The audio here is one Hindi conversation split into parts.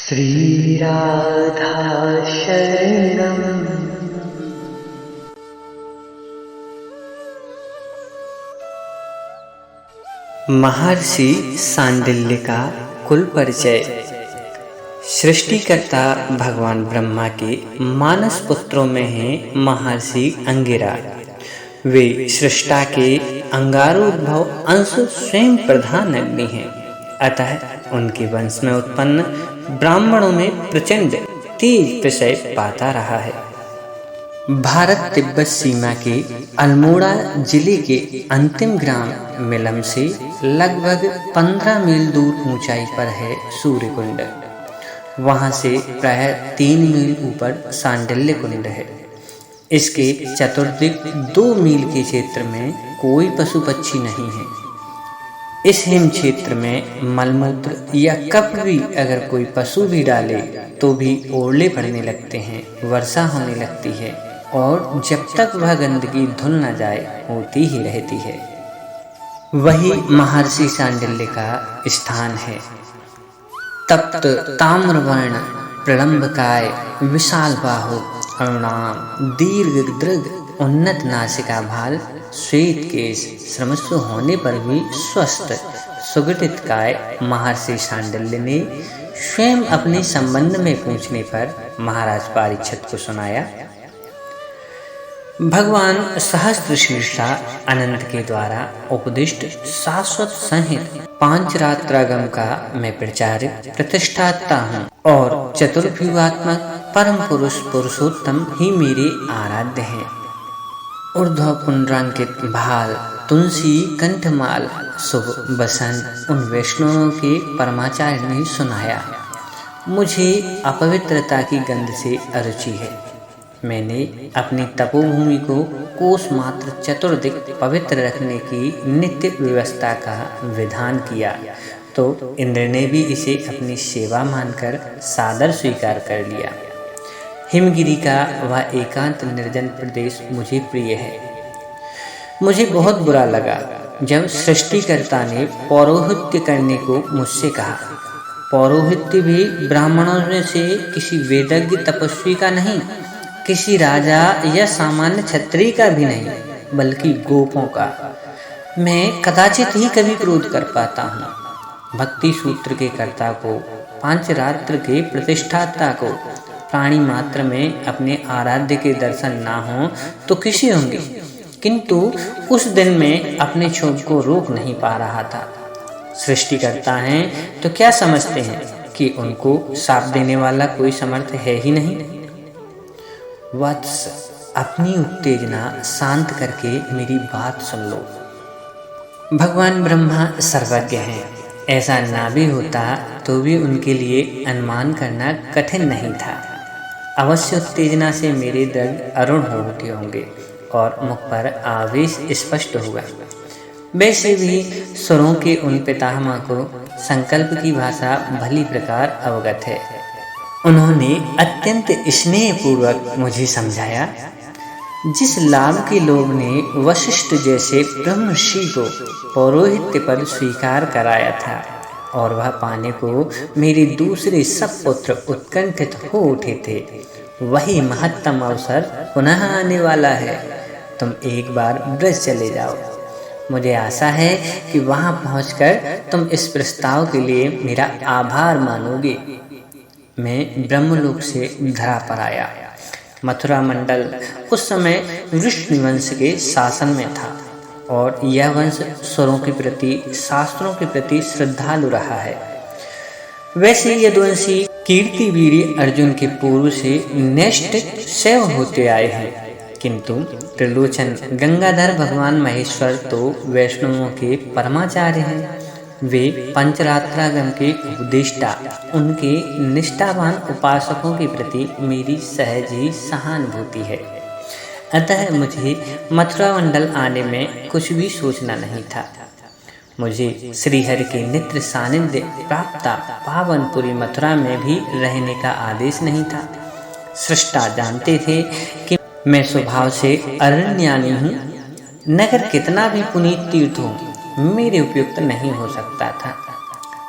श्रीराधा शरणम्। महर्षि सांडिल्य का कुल परिचय। सृष्टिकर्ता भगवान ब्रह्मा के मानस पुत्रों में हैं महर्षि अंगिरा। वे सृष्टा के अंगारोद्भव अंश स्वयं प्रधान अग्नि हैं। अतः उनके वंश में उत्पन्न ब्राह्मणों में प्रचंड तेज प्रशय पाता रहा है। भारत तिब्बत सीमा के अल्मोड़ा जिले के अंतिम ग्राम मिलम से लगभग 15 मील दूर ऊंचाई पर है सूर्यकुंड। वहां से प्राय 3 मील ऊपर सांडिल्य कुंड है। इसके चतुर्दिक 2 मील के क्षेत्र में कोई पशु पक्षी नहीं है। इस हिम क्षेत्र में मलमूत्र या कफ भी अगर कोई पशु भी डाले तो भी ओरले पड़ने लगते हैं, वर्षा होने लगती है और जब तक वह गंदगी धुल न जाए होती ही रहती है। वही महर्षि सांडिल्य का स्थान है। तप्त ताम्रवर्ण प्रलंबकाय विशाल बाहु अरुणाम दीर्घ दृढ़ उन्नत नासिका भाल श्वेत केश श्रमस्व होने पर भी स्वस्थ सुगठित काय महर्षि सांडिल्य ने स्वयं अपने संबंध में पूछने पर महाराज परीक्षित को सुनाया। भगवान सहस्त्रशीर्षा अनंत के द्वारा उपदिष्ट शाश्वत संहित पांचरात्रागम का मैं प्रचार्य प्रतिष्ठाता हूँ और चतुर्व्यूहात्मक परम पुरुष पुरुषोत्तम ही मेरे आराध्य हैं। ऊर्ध्व पुंड्रांकित भाल तुलसी कंठमाल शुभ बसन उन वैष्णवों के परमाचार्य ने सुनाया। मुझे अपवित्रता की गंध से अरुचि है। मैंने अपनी तपोभूमि को कोस मात्र चतुर्दिक पवित्र रखने की नित्य व्यवस्था का विधान किया तो इंद्र ने भी इसे अपनी सेवा मानकर सादर स्वीकार कर लिया। हिमगिरी का वह एकांत निर्जन प्रदेश मुझे प्रिय है। मुझे बहुत बुरा लगा जब सृष्टिकर्ता ने पौरोहित्य करने को मुझसे कहा। पौरोहित्य भी ब्राह्मणों में से किसी वेदज्ञ तपस्वी का नहीं, किसी राजा या सामान्य क्षत्रिय का भी नहीं, बल्कि गोपों का। मैं कदाचित ही कभी क्रोध कर पाता हूँ। भक्ति सूत्र के कर्ता को, पांचरात्र के प्रतिष्ठाता को प्राणी मात्र में अपने आराध्य के दर्शन ना हो तो किसी होंगे, किंतु उस दिन मैं अपने क्षोभ को रोक नहीं पा रहा था। सृष्टिकर्ता हैं तो क्या समझते हैं कि उनको शाप देने वाला कोई समर्थ है ही नहीं। वत्स, अपनी उत्तेजना शांत करके मेरी बात सुन लो। भगवान ब्रह्मा सर्वज्ञ हैं। ऐसा ना भी होता तो भी उनके लिए अनुमान करना कठिन नहीं था। अवश्य उत्तेजना से मेरे दर्द अरुण हो उठे होंगे और मुख पर आवेश स्पष्ट होगा। वैसे भी सुरों के उन पितामह को संकल्प की भाषा भली प्रकार अवगत है। उन्होंने अत्यंत स्नेहपूर्वक मुझे समझाया। जिस लाभ के लोभ ने वशिष्ठ जैसे ब्रह्मर्षि को पौरोहित्य पद स्वीकार कराया था और वह पाने को मेरे दूसरे सब पुत्र उत्कंठित हो उठे थे, वही महत्तम अवसर पुनः आने वाला है। तुम एक बार ब्रज चले जाओ। मुझे आशा है कि वहां पहुंचकर तुम इस प्रस्ताव के लिए मेरा आभार मानोगे। मैं ब्रह्मलोक से धरा पर आया। मथुरा मंडल उस समय वृष्णिवंश के शासन में था और यह वंश स्वरों के प्रति, शास्त्रों के प्रति श्रद्धालु रहा है। वैसे यदुवंशी कीर्तिवीर अर्जुन के पूर्व से नैष्ठ शैव होते आए हैं, किंतु त्रिलोचन गंगाधर भगवान महेश्वर तो वैष्णवों के परमाचार्य हैं। वे पंचरात्रागम के उपदेष्टा, उनके निष्ठावान उपासकों के प्रति मेरी सहज ही सहानुभूति है। अतः मुझे मथुरा मंडल आने में कुछ भी सोचना नहीं था। मुझे श्रीहरि के नित्य सानिध्य प्राप्त पावनपुरी मथुरा में भी रहने का आदेश नहीं था। सृष्टा जानते थे कि मैं स्वभाव से अरण्यानी हूँ। नगर कितना भी पुनीत तीर्थ हो, मेरे उपयुक्त नहीं हो सकता था।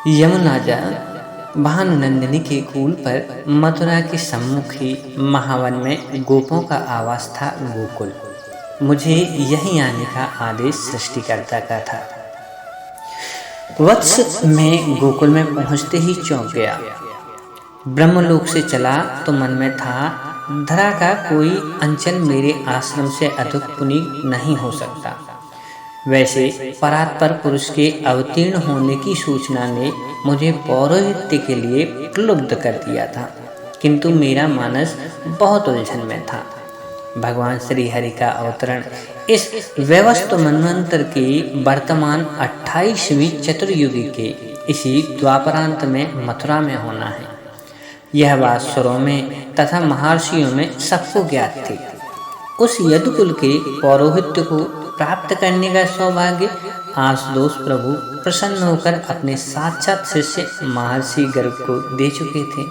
यमुना जल भानुनंदिनी के कूल पर मथुरा के सम्मुख ही महावन में गोपों का आवास था गोकुल। मुझे यहीं आने का आदेश सृष्टिकर्ता का था। वत्स मैं गोकुल में पहुंचते ही चौंक गया। ब्रह्मलोक से चला तो मन में था धरा का कोई अंचल मेरे आश्रम से अधिक पुनीत नहीं हो सकता। वैसे परात्पर पुरुष के अवतीर्ण होने की सूचना ने मुझे पौरोहित्य के लिए प्रलुब्ध कर दिया था, किंतु मेरा मानस बहुत उलझन में था। भगवान श्री हरि का अवतरण इस व्यवस्थ मनवंतर के वर्तमान 28वीं चतुर्युगी के इसी द्वापरांत में मथुरा में होना है। यह बात सुरों में तथा महर्षियों में सबको ज्ञात थी। उस यदुकुल के पौरोहित्य को प्राप्त करने का सौभाग्य आशुतोष प्रभु प्रसन्न होकर अपने साक्षात शिष्य महर्षि गर्ग को दे चुके थे।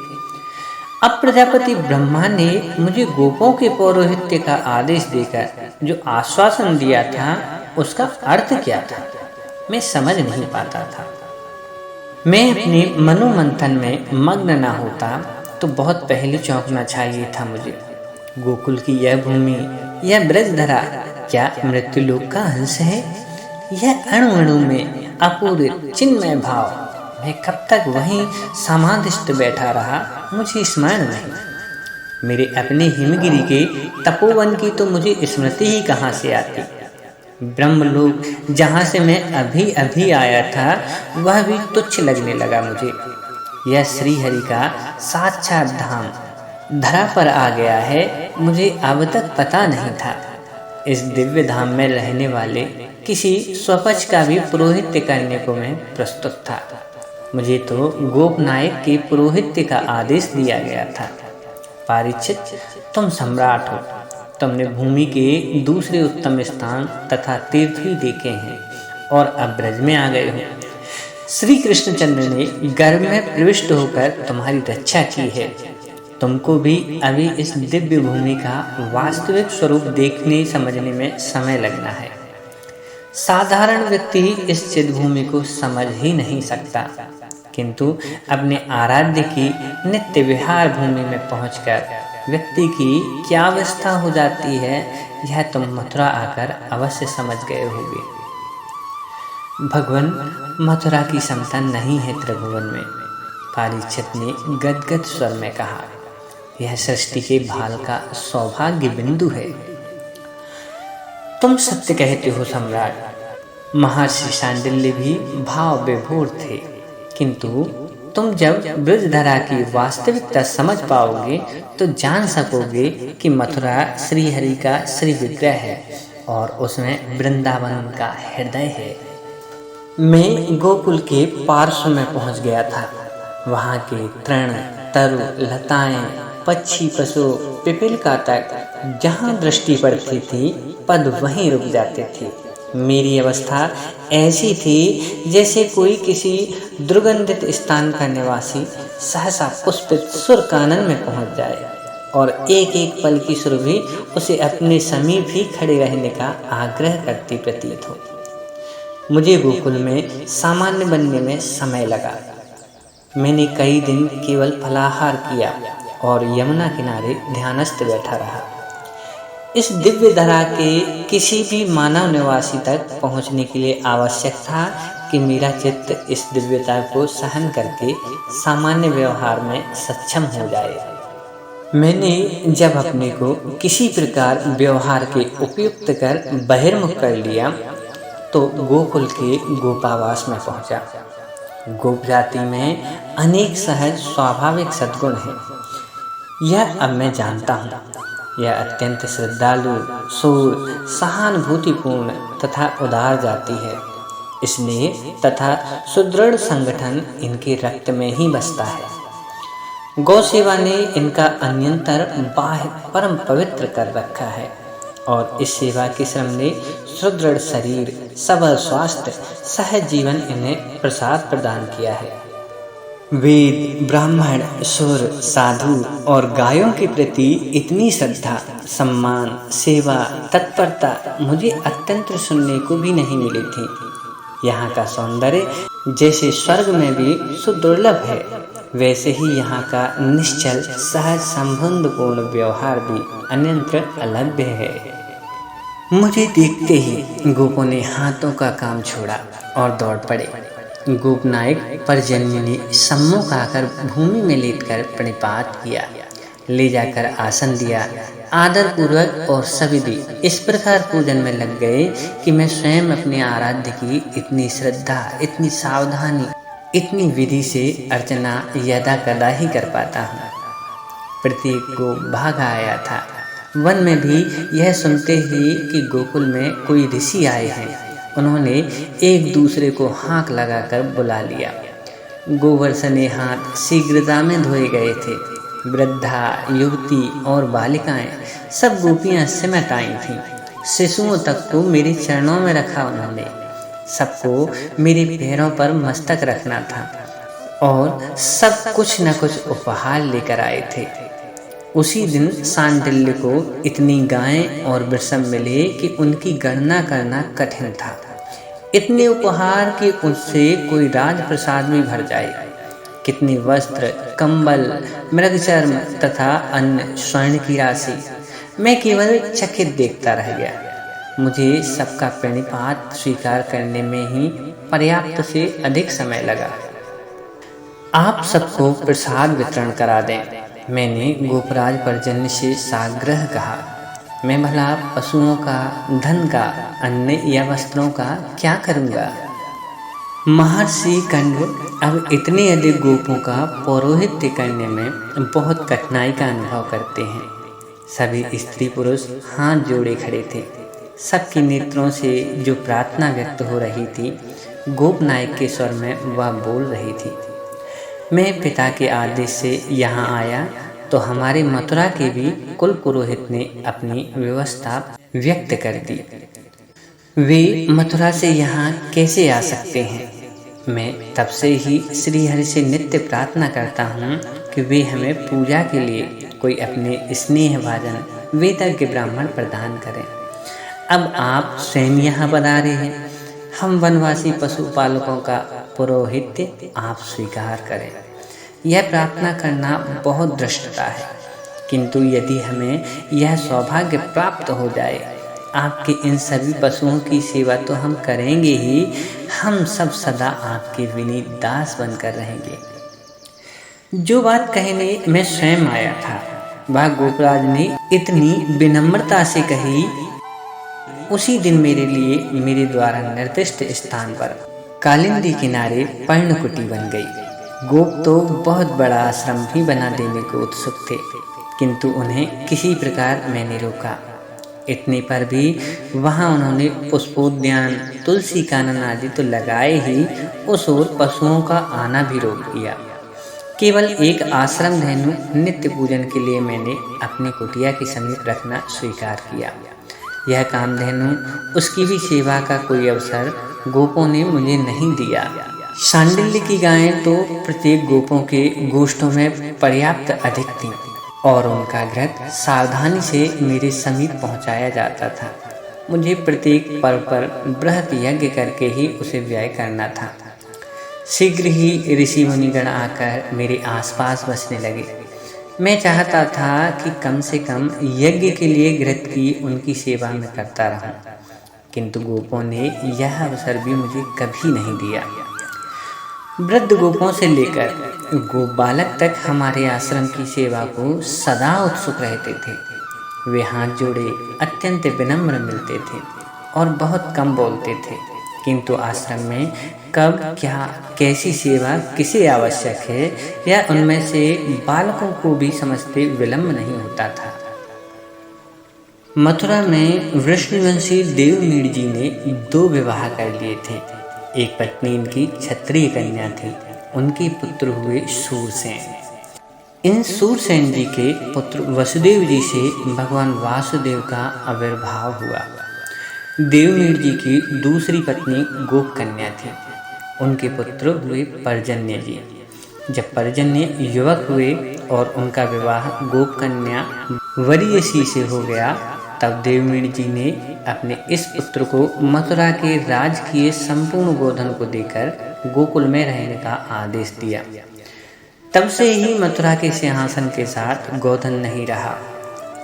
अब प्रजापति ब्रह्मा ने मुझे गोपों के पौरोहित्य का आदेश देकर जो आश्वासन दिया था उसका अर्थ क्या था, मैं समझ नहीं पाता था। मैं अपने मनोमंथन में मग्न न होता तो बहुत पहले चौंकना चाहिए था मुझे। गोकुल की यह भूमि, यह ब्रजधरा क्या मृत्युलोक का अंश है? यह अणु अणु में अपूर्व चिन्मय भाव, मैं कब तक वहीं समाधिस्थ बैठा रहा मुझे स्मरण नहीं। मेरे अपने हिमगिरी के तपोवन की तो मुझे स्मृति ही कहाँ से आती। ब्रह्मलोक जहाँ से मैं अभी अभी आया था वह भी तुच्छ लगने लगा मुझे। यह श्री हरि का साक्षात धाम धरा पर आ गया है, मुझे अब तक पता नहीं था। इस दिव्य धाम में रहने वाले किसी स्वपक्ष का भी पुरोहित्य करने को मैं प्रस्तुत था। मुझे तो गोपनायक के पुरोहित्य का आदेश दिया गया था। परीक्षित, तुम सम्राट हो, तुमने भूमि के दूसरे उत्तम स्थान तथा तीर्थ भी देखे हैं और अब ब्रज में आ गए हो। श्री कृष्णचंद्र ने गर्भ में प्रविष्ट होकर तुम्हारी रक्षा की है। तुमको भी अभी इस दिव्य भूमि का वास्तविक स्वरूप देखने समझने में समय लगना है। साधारण व्यक्ति इस चिद भूमि को समझ ही नहीं सकता, किंतु अपने आराध्य की नित्य विहार भूमि में पहुंचकर व्यक्ति की क्या अवस्था हो जाती है यह तुम मथुरा आकर अवश्य समझ गए होगे। भगवान, मथुरा की समता नहीं है त्रिभुवन में, परीक्षित ने गदगद स्वर में कहा। यह सृष्टि के भाल का सौभाग्य बिंदु है। तुम सत्य कहते हो सम्राट। महर्षि शांडिल्य भी भाव विभोर थे, किंतु तुम जब ब्रजधरा की वास्तविकता समझ पाओगे तो जान सकोगे कि मथुरा श्री हरि का श्री विग्रह है और उसमें वृंदावन का हृदय है। मैं गोकुल के पार्श्व में पहुंच गया था। वहां के तृण, तरु, लताएं, पक्षी, पशु, पिपीलिका तक जहां दृष्टि पड़ती थी पद वहीं रुक जाते थे। मेरी अवस्था ऐसी थी जैसे कोई किसी दुर्गंधित स्थान का निवासी सहसा पुष्पित सुर कानन में पहुंच जाए और एक एक पल की सुर भी उसे अपने समीप ही खड़े रहने का आग्रह करती प्रतीत हो। मुझे गोकुल में सामान्य बनने में समय लगा। मैंने कई दिन केवल फलाहार किया और यमुना किनारे ध्यानस्थ बैठा रहा। इस दिव्य धरा के किसी भी मानव निवासी तक पहुंचने के लिए आवश्यक था कि मेरा चित्त इस दिव्यता को सहन करके सामान्य व्यवहार में सक्षम हो जाए। मैंने जब अपने को किसी प्रकार व्यवहार के उपयुक्त कर बहिर्मुख कर लिया तो गोकुल के गोपावास में पहुंचा। गोप जाति में अनेक सहज स्वाभाविक सद्गुण हैं, यह अब मैं जानता हूँ। यह अत्यंत श्रद्धालु, सूर, सहानुभूतिपूर्ण तथा उदार जाति है। स्नेह तथा सुदृढ़ संगठन इनके रक्त में ही बसता है। गौ सेवा ने इनका अन्यंतर बाह्य परम पवित्र कर रखा है और इस सेवा के श्रम ने सुदृढ़ शरीर, सबल स्वास्थ्य, सहज जीवन इन्हें प्रसाद प्रदान किया है। वेद, ब्राह्मण, सुर, साधु और गायों के प्रति इतनी श्रद्धा, सम्मान, सेवा, तत्परता मुझे अत्यंत सुनने को भी नहीं मिली थी। यहाँ का सौंदर्य जैसे स्वर्ग में भी सुदुर्लभ है। वैसे ही यहाँ का निश्चल सहज संबंधपूर्ण व्यवहार भी अन्यत्र अलभ्य है। मुझे देखते ही गोपों ने हाथों का काम छोड़ा और दौड़ पड़े। गोप नायक पर्जन्य ने सम्मुख आकर भूमि में लेटकर प्रणिपात किया, ले जाकर आसन दिया, आदर पूर्वक और सविधि इस प्रकार पूजन में लग गए कि मैं स्वयं अपने आराध्य की इतनी श्रद्धा, इतनी सावधानी, इतनी विधि से अर्चना यदा कदा ही कर पाता हूँ। प्रत्येक को भाग आया था। वन में भी यह सुनते ही कि गोकुल में कोई ऋषि आए हैं, उन्होंने एक दूसरे को हाँक लगाकर बुला लिया। गोवर्षने हाथ शीघ्रता में धोए गए थे। वृद्धा, युवती और बालिकाएं सब गोपियां सिमट आई थीं। शिशुओं तक को मेरे चरणों में रखा उन्होंने। सबको मेरे पैरों पर मस्तक रखना था और सब कुछ न कुछ उपहार लेकर आए थे। उसी दिन सांडिल्य को इतनी गायें और वृषभ मिले कि उनकी गणना करना कठिन था। इतने उपहार कि उससे कोई राजप्रसाद भी भर जाए। कितने वस्त्र, कंबल, मृगचर्म तथा अन्य स्वर्ण की राशि, मैं केवल चकित देखता रह गया। मुझे सबका प्रणिपात स्वीकार करने में ही पर्याप्त से अधिक समय लगा। आप सबको प्रसाद वितरण करा दें, मैंने गोपराज पर्जन्य से साग्रह कहा। मैं भला पशुओं का, धन का, अन्न या वस्त्रों का क्या करूँगा। महर्षि कंड अब इतने अधिक गोपों का पौरोहित्य करने में बहुत कठिनाई का अनुभव करते हैं। सभी स्त्री पुरुष हाथ जोड़े खड़े थे। सबके नेत्रों से जो प्रार्थना व्यक्त हो रही थी, गोप नायक के स्वर में वह बोल रही थी। मैं पिता के आदेश से यहाँ आया तो हमारे मथुरा के भी कुल पुरोहित ने अपनी व्यवस्था व्यक्त कर दी। वे मथुरा से यहाँ कैसे आ सकते हैं। मैं तब से ही श्री हरि से नित्य प्रार्थना करता हूँ कि वे हमें पूजा के लिए कोई अपने स्नेह भाजन वेदज्ञ ब्राह्मण प्रदान करें। अब आप स्वयं यहाँ पधारे हैं, हम वनवासी पशुपालकों का पुरोहित्य आप स्वीकार करें। यह प्रार्थना करना बहुत दृष्टता है, किंतु यदि हमें यह सौभाग्य प्राप्त हो जाए, आपके इन सभी पशुओं की सेवा तो हम करेंगे ही, हम सब सदा आपके विनीत दास बनकर रहेंगे। जो बात कहने मैं स्वयं आया था, वह गोपराज ने इतनी विनम्रता से कही। उसी दिन मेरे लिए मेरे द्वारा निर्दिष्ट स्थान पर कालिंदी किनारे पर्णकुटी बन गई। गोप तो बहुत बड़ा आश्रम भी बना देने को उत्सुक थे, किंतु उन्हें किसी प्रकार मैंने रोका। इतने पर भी वहाँ उन्होंने पुष्पोद्यान, तुलसी कानन आदि तो लगाए ही, उस ओर पशुओं का आना भी रोक दिया। केवल एक आश्रम धेनु नित्य पूजन के लिए मैंने अपनी कुटिया के समीप रखना स्वीकार किया। यह कामधेनु, उसकी भी सेवा का कोई अवसर गोपों ने मुझे नहीं दिया। सांडिल्य की गायें तो प्रत्येक गोपों के गोष्ठों में पर्याप्त अधिक थीं और उनका घृत सावधानी से मेरे समीप पहुंचाया जाता था। मुझे प्रत्येक पर्व पर बृहत यज्ञ करके ही उसे व्यय करना था। शीघ्र ही ऋषि मुनिगण आकर मेरे आसपास बसने लगे। मैं चाहता था कि कम से कम यज्ञ के लिए घृत की उनकी सेवा में करता रहूं, किंतु गोपों ने यह अवसर भी मुझे कभी नहीं दिया। वृद्ध गोपों से लेकर गोप बालक तक हमारे आश्रम की सेवा को सदा उत्सुक रहते थे। वे हाथ जोड़े अत्यंत विनम्र मिलते थे और बहुत कम बोलते थे, किंतु आश्रम में कब क्या कैसी सेवा किसे आवश्यक है या उनमें से बालकों को भी समझते विलंब नहीं होता था। मथुरा में वृष्णिवंशी देवमीर जी ने 2 विवाह कर लिए थे। एक पत्नी इनकी क्षत्रिय कन्या थी, उनके पुत्र हुए शूरसेन। इन शूरसेन जी के पुत्र वसुदेव जी से भगवान वासुदेव का आविर्भाव हुआ। देवमीर जी की दूसरी पत्नी गोप कन्या थी, उनके पुत्र हुए पर्जन्य जी। जब पर्जन्य युवक हुए और उनका विवाह गोप कन्या वरीयसी से हो गया, तब देवमीर जी ने अपने इस पुत्र को मथुरा के राजकीय संपूर्ण गोधन को देकर गोकुल में रहने का आदेश दिया। तब से ही मथुरा के सिंहासन के साथ गोधन नहीं रहा।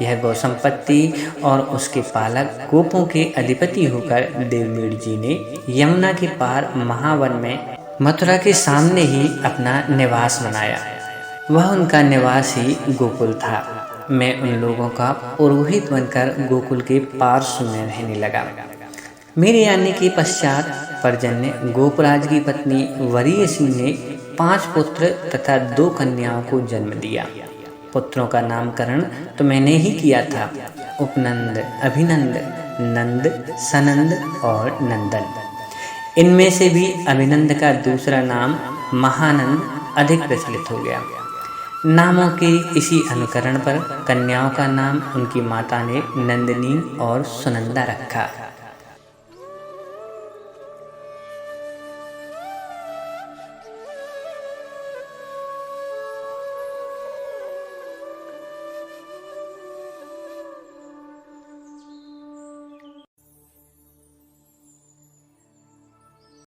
यह गौ संपत्ति और उसके पालक गोपों के अधिपति होकर देवमीर जी ने यमुना के पार महावन में मथुरा के सामने ही अपना निवास बनाया। वह उनका निवास ही गोकुल था। मैं उन लोगों का पुरोहित बनकर गोकुल के पार्श्व में रहने लगा। मेरे आने के पश्चात पर्जन्य गोपराज की पत्नी वरीयसी ने 5 पुत्र तथा 2 कन्याओं को जन्म दिया। पुत्रों का नामकरण तो मैंने ही किया था, उपनंद, अभिनंद, नंद, सनंद और नंदन। इनमें से भी अभिनंद का दूसरा नाम महानंद अधिक प्रचलित हो गया। नामों के इसी अनुकरण पर कन्याओं का नाम उनकी माता ने नंदिनी और सुनंदा रखा।